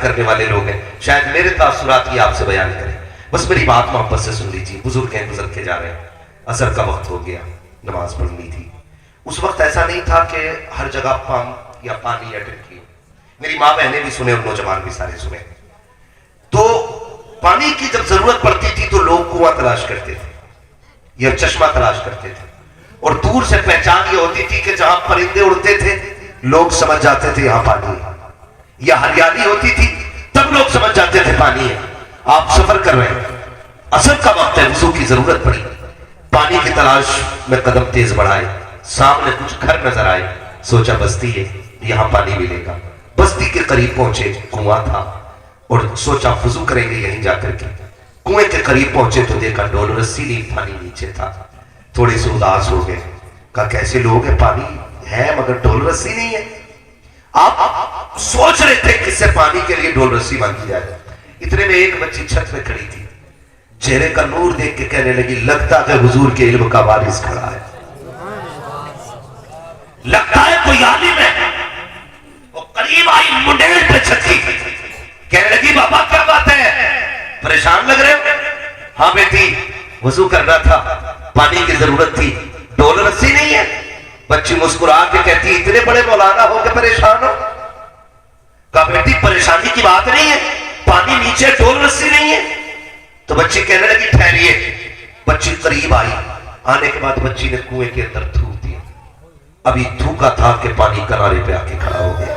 کرنے والے لوگ ہیں، شاید میرے تاثرات یہ آپ سے بیان کریں، بس میری بات محبت سے سن لیجیے۔ بزرگ ہیں گزر کے جا رہے ہیں، عصر کا وقت ہو گیا، نماز پڑھنی تھی۔ اس وقت ایسا نہیں تھا کہ ہر جگہ پمپ یا پانی یا ٹنکی ہو، میری ماں بہنیں بھی سنے اور نوجوان بھی سارے سنے۔ تو پانی کی جب ضرورت پڑتی تھی تو لوگ کنواں تلاش کرتے تھے یا چشمہ تلاش کرتے تھے، اور دور سے پہچان یہ ہوتی تھی کہ جہاں پرندے اڑتے تھے لوگ سمجھ جاتے تھے یہاں پانی ہے، یا ہریالی ہوتی تھی تب لوگ سمجھ جاتے تھے پانی ہے۔ آپ سفر کر رہے ہیں، عصر کا وقت ہے، وضو کی ضرورت پڑی، پانی کی تلاش میں قدم تیز بڑھائے، سامنے کچھ گھر نظر آئے، سوچا بستی ہے یہاں پانی ملے گا۔ بستی کے قریب پہنچے، کنواں تھا، اور سوچا وضو کریں گے یہیں جا کر کے۔ کنویں کے قریب پہنچے تو دیکھا ڈول رسی نہیں، پانی نیچے تھا۔ تھوڑے سے اداس ہو گئے، کہا کیسے لوگ ہیں، پانی ہے مگر ڈول رسی نہیں ہے۔ آپ سوچ رہے تھے کس سے پانی کے لیے ڈول رسی باندھی جائے، اتنے میں ایک بچی چھت پہ کھڑی تھی، چہرے کا نور دیکھ کے کہنے لگی لگتا کہ حضور کے علم کا وارث کھڑا ہے، لگتا ہے کوئی عالم ہے۔ وہ قریب آئی، منڈیل پہ چھت کی، کہنے لگی بابا کیا بات ہے، پریشان لگ رہے ہو؟ ہاں بیٹی وضو کرنا تھا، پانی کی ضرورت تھی، ڈول رسی نہیں ہے۔ بچی مسکرا کے کہتی اتنے بڑے مولانا ہو کے پریشان ہو؟ کہا بیٹی پریشانی کی بات نہیں ہے، پانی نیچے ڈول رسی نہیں ہے۔ تو بچی کہنے لگی ٹھہریے۔ بچی قریب آئی، آنے کے بعد بچی نے کنویں کے اندر تھوک دیا، ابھی تھوکا تھا کہ پانی کنارے پہ آ کے کھڑا ہو گیا۔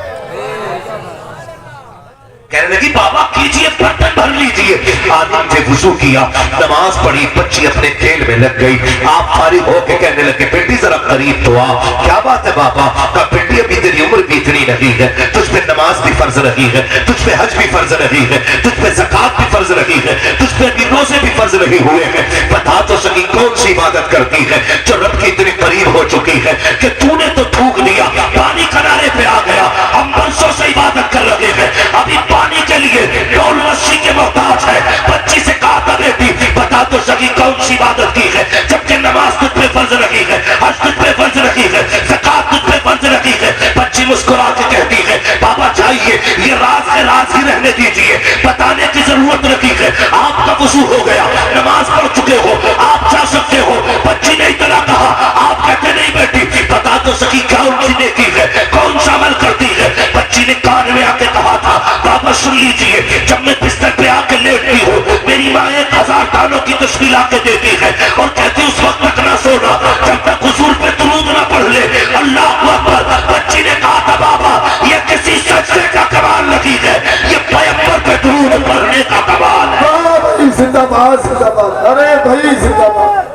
کہنے لگی بابا کیجئے، برتن بھر لیجئے۔ آدمی نے وضو کیا، نماز پڑھی، بچی اپنے کھیل میں لگ گئی۔ آپ فارغ ہو کے کہنے لگے بیٹی ذرا قریب تو آ، کیا بات ہے بابا؟ کہا بیٹی ابھی تیری عمر بھی اتنی نہیں ہے، تجھ پہ نماز بھی فرض رہی ہے، تجھ پہ حج بھی فرض رہی ہے، تجھ پہ زکوٰۃ بھی فرض رہی ہے، تجھ پہ روزے بھی فرض رہے ہوئے ہیں، بتا تو سکی کون سی عبادت کرتی ہے جو رب کی اتنی قریب ہو چکی ہے کہ تو نے تو تھوک دیا، پانی کنارے پہ آ گیا، ہم برسوں سے عبادت کر رہے ہیں، ابھی پانی کے لیے ڈول رسی کے محتاج ہے۔ بچی سے کہا تھا بیٹی بتا تو سکی کون سی عبادت کی ہے جبکہ نماز تجھ پہ فرض رہی ہے، حج تجھ پہ فرض رہی ہے، زکوٰۃ تجھ پہ فرض رہی ہے۔ بچی مسکرا کے کہتی ہے بابا جائیے، یہ راز ہے، راز ہی رہنے دیجئے، بتانے کی ضرورت نہیں ہے، آپ کا وضو ہو گیا، نماز پڑھ چکے ہو، آپ جا سکتے ہو۔ بچی نے اتنا کہا، آپ کہتے نہیں بیٹی بتا تو سکی کون سی نیکی ہے، کون سا عمل کرتی ہے۔ بچی نے کان میں آ کے کہا تھا بابا سن لیجئے، جب میں بستر پہ آ کے لیٹتی ہوں میری ماں 1000 دانوں کی تشکیل آ کے دیتی ہے اور کہتی اس وقت تک نہ سونا جب تک حضور پہ درود نہ پڑھ لے۔ اللہ اکبر۔ بچی نے کہا تھا بابا یہ کسی سجدے کا کمال نہیں ہے، یہ پیغمبر پہ درود پڑھنے کا کمال ہے۔ زندہ باد، زندہ باد، ارے بھائی زندہ باد۔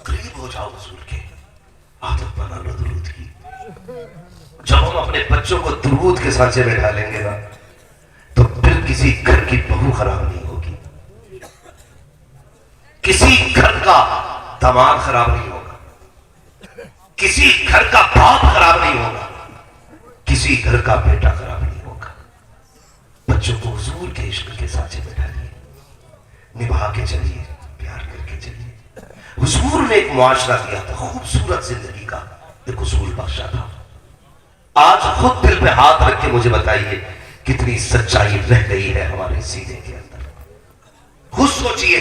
قریب ہو جاؤ حضور کے، عادت بنا لو درود کی۔ جب ہم اپنے بچوں کو درود کے سانچے میں ڈالیں گے نا تو پھر کسی گھر کی بہو خراب نہیں ہوگی، کسی گھر کا داماد خراب نہیں ہوگا، کسی گھر کا باپ خراب نہیں ہوگا، کسی گھر کا بیٹا خراب نہیں ہوگا۔ بچوں کو حضور کے عشق کے سانچے میں ڈالیے، نبھا کے چلیے، پیار کر کے چلیے۔ حضور نے ایک معاشرہ دیا تھا، خوبصورت زندگی کا ایک اصول بخشا تھا۔ آج خود دل پہ ہاتھ رکھ کے مجھے بتائیے کتنی سچائی رہ گئی ہے ہمارے سینے کے اندر۔ خود سوچئے،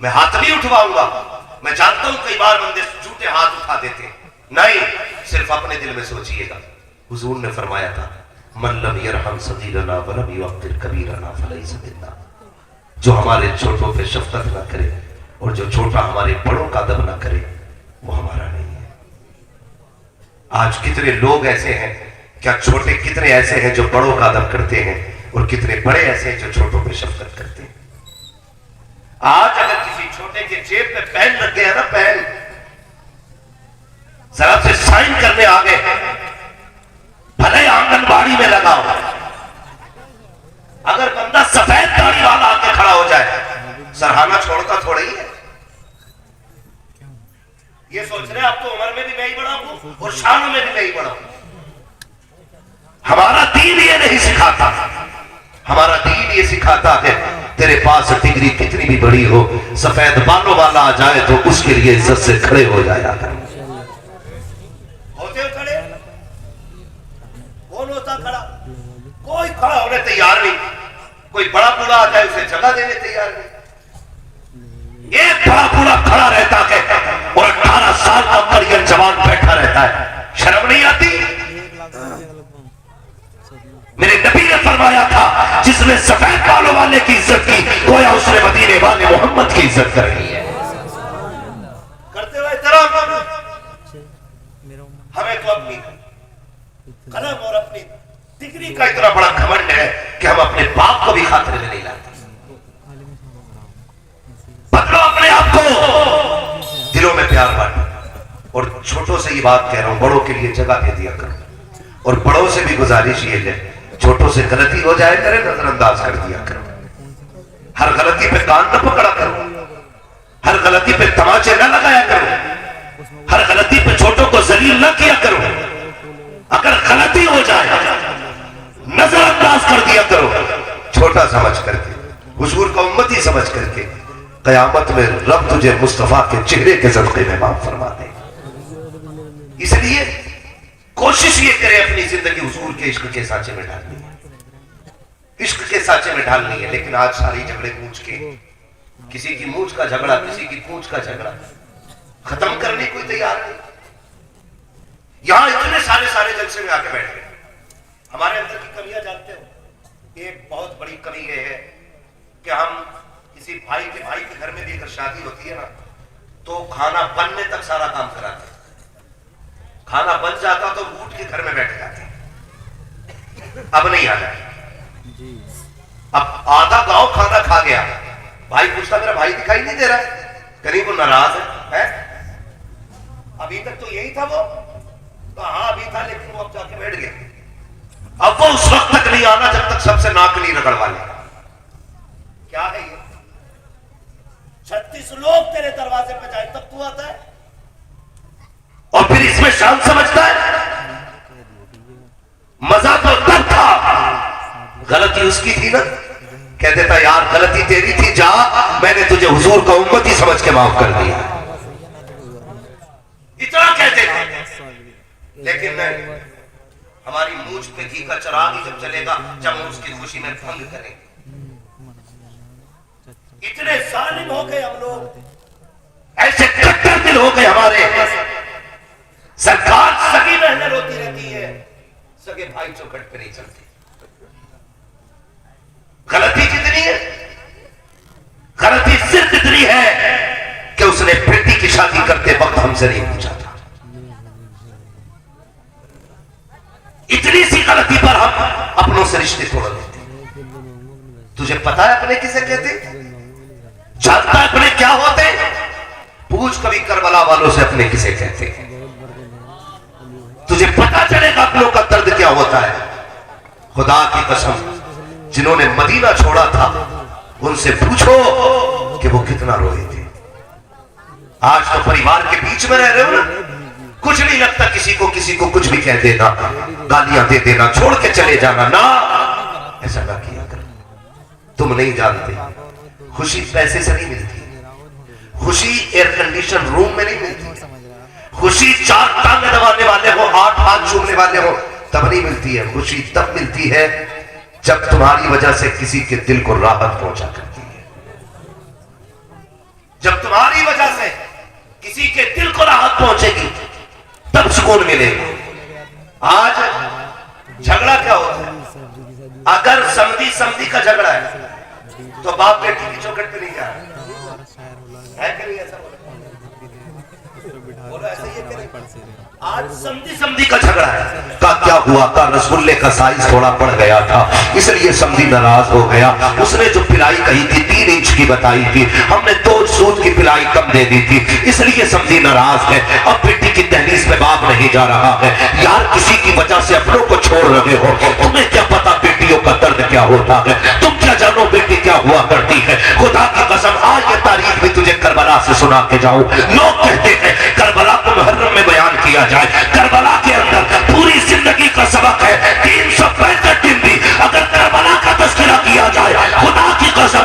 میں ہاتھ نہیں اٹھواؤں گا، میں جانتا ہوں کئی بار بندے جھوٹے ہاتھ اٹھا دیتے ہیں، نہیں، صرف اپنے دل میں سوچئے گا۔ حضور نے فرمایا تھا من لم یرحم صغیرنا ولم یوقر کبیرنا فلیس منا، جو ہمارے چھوٹوں پہ شفقت نہ کرے اور جو چھوٹا ہمارے بڑوں کا ادب نہ کرے وہ ہمارا نہیں ہے۔ آج کتنے لوگ ایسے ہیں، کیا چھوٹے کتنے ایسے ہیں جو بڑوں کا ادب کرتے ہیں اور کتنے بڑے ایسے ہیں جو چھوٹوں پہ شفقت کرتے ہیں۔ آج اگر کسی چھوٹے کے جیب پہ پین لگ گیا نا، پین ذرا سے سائن کرنے آ گئے، بھلے آنگن باڑی میں لگا ہوا، اگر بندہ سفید داڑھی والا آ کے کھڑا ہو جائے سرہانا چھوڑتا تھوڑا ہی ہے۔ یہ سوچ رہے اب تو عمر میں بھی میں ہی بڑا ہوں اور شانوں میں بھی میں ہی بڑا ہوں۔ ہمارا دین یہ نہیں سکھاتا، ہمارا دین یہ سکھاتا ہے تیرے پاس ڈگری کتنی بھی بڑی ہو، سفید بالوں والا آ جائے تو اس کے لیے عزت سے کھڑے ہو جایا کر۔ ہوتے ہو کھڑے؟ کون ہوتا کھڑا؟ کوئی کھڑا ہونے تیار نہیں، کوئی بڑا بوڑھا آ جائے اسے جگہ دینے تیار نہیں۔ ایک بڑا بوڑھا کھڑا رہتا ہے اور 18 سال کا مریم جوان بیٹھا رہتا ہے، شرم نہیں آتی؟ میرے نبی نے فرمایا تھا جس نے سفید بالوں والے کی عزت کی گویا اس نے مدینے والے محمد کی عزت کرنی ہے۔ کرتے ہوئے احترام، ہمیں تو اپنی قلم اور اپنی ڈگری کا اتنا بڑا گھمنڈ ہے کہ ہم اپنے باپ کو بھی خاطر میں نہیں لاتے۔ بدلو اپنے آپ کو، دلوں میں پیار بانٹو، اور چھوٹوں سے یہ بات کہہ رہا ہوں، بڑوں کے لیے جگہ دے دیا کرو، اور بڑوں سے بھی گزارش یہ ہے چھوٹوں سے غلطی ہو جائے کرے نظر انداز کر دیا کرو، ہر غلطی پہ کان نہ پکڑا کرو، ہر غلطی پہ تماچے نہ لگایا کرو، ہر غلطی پہ چھوٹوں کو ذلیل نہ کیا کرو۔ اگر غلطی ہو جائے نظر انداز کر دیا کرو، چھوٹا سمجھ کر کے، حضور کا امتی سمجھ کر کے، قیامت میں رب تجھے مصطفیٰ کے چہرے کے صدقے میں معاف فرما دے۔ اس لیے کوشش یہ کرے اپنی زندگی حضور کے عشق کے سانچے میں ڈالنی ہے، عشق کے سانچے میں ڈالنی ہے۔ لیکن آج ساری جھگڑے پوچھ کے، کسی کی مونچھ کا جھگڑا، کسی کی پونچھ کا جھگڑا، ختم کرنے کوئی تیار نہیں۔ یہاں اتنے سارے جلسے میں آ کے بیٹھ گئے، ہمارے اندر کی کمیاں جانتے ہو؟ ایک بہت بڑی کمی یہ ہے کہ ہم کسی بھائی کے گھر میں بھی اگر شادی ہوتی ہے نا تو کھانا بننے تک سارا کام کراتے ہیں، کھانا بن جاتا تو اٹھ کے گھر میں بیٹھ جاتے ہیں۔ اب نہیں آ جائے، اب آدھا گاؤں کھانا کھا گیا، بھائی پوچھتا میرا بھائی دکھائی نہیں دے رہا ہے، کہیں وہ ناراض ہے؟ ابھی تک تو یہی تھا، وہ ہاں ابھی تھا لیکن وہ اب جا کے بیٹھ گیا۔ اب وہ اس وقت تک نہیں آنا جب تک سب سے ناک نہیں رگڑوا لے۔ کیا ہے یہ؟ 36 لوگ تیرے دروازے پہ جائے تب تو آتا ہے، اور پھر اس میں شان سمجھتا ہے؟ مزہ تو تب تھا، غلطی اس کی تھی نا، کہہ دیتا یار غلطی تیری تھی، جا میں نے تجھے حضور کا امتی سمجھ کے معاف کر دیا، اتنا کہتے تھے۔ لیکن نہیں، ہماری مونچھ پہ گھی کا چراغ ہی جب چلے گا جب ہم اس کی خوشی میں بھنگ کریں گے۔ اتنے ظالم ہو گئے ہم لوگ، ایسے کٹر دل ہو گئے ہمارے، سرکار سگی بہنیں روتی رہتی ہے، سگے بھائی چوکھٹ پہ نہیں چلتے۔ غلطی کتنی ہے؟ غلطی صرف اتنی ہے کہ اس نے بیٹی کی شادی کرتے وقت ہم سے نہیں پوچھا تھا۔ اتنی سی غلطی پر ہم اپنوں سے رشتے توڑ لیتے۔ تجھے پتا ہے اپنے کسے کہتے؟ جانتا ہے اپنے کیا ہوتے؟ پوچھ کبھی کربلا والوں سے اپنے کسے کہتے؟ تجھے پتا چلے گا اپنوں کا درد کیا ہوتا ہے۔ خدا کی قسم جنہوں نے مدینہ چھوڑا تھا ان سے پوچھو کہ وہ کتنا روئے تھے۔ آج تو پریوار کے بیچ میں رہ رہے ہو نا، کچھ نہیں لگتا کسی کو کچھ بھی کہہ دینا، گالیاں دے دینا، چھوڑ کے چلے جانا، نہ ایسا نہ کیا کرو۔ تم نہیں جانتے خوشی پیسے سے نہیں ملتی، خوشی ایئر کنڈیشن روم میں نہیں ملتی، خوشی 4 ٹانگیں دبانے والے ہو، 8 ہاتھ چومنے والے ہو تب نہیں ملتی ہے۔ خوشی تب ملتی ہے جب تمہاری وجہ سے کسی کے دل کو راحت پہنچا کرتی ہے، جب تمہاری وجہ سے کسی کے دل کو راحت پہنچے گی تب سکون ملے گا۔ آج جھگڑا کیا ہوتا ہے؟ اگر سمدھی کا جھگڑا ہے تو باپ بیٹی کی چوکھٹ پہ نہیں جا رہا ہے کہ نہیں؟ ایسا بولو ایسا ہی ہے کہ نہیں؟ آج سمدھی کا جھگڑا ہے، کیا ہوا کا رسولے کا سائز تھوڑا پڑ گیا تھا اس لیے سمدھی ناراض ہو گیا، اس نے جو پلائی کہی تھی 3 انچ کی بتائی تھی، ہم نے 2 سوت کی پلائی کم دے دی تھی اس لیے سمدھی ناراض ہے۔ اب بیٹی کی دہلیز پہ باپ نہیں جا رہا ہے، یار کسی کی وجہ سے اپنوں کو چھوڑ رہے ہو، تمہیں کیا پتا بیٹیوں کا درد کیا ہوتا ہے، تم کیا جانو بیٹی کیا ہوا کرتی ہے۔ خدا کی قسم آج یہ تاریخ بھی تجھے کربلا سے سنا کے جاؤں۔ لوگ کہتے ہیں کربلا کو محرم میں بیان کیا جائے، کربلا کے اندر پوری زندگی کا سبق ہے، 365 دن بھی اگر کربلا کا تذکرہ کیا جائے خدا کی قسم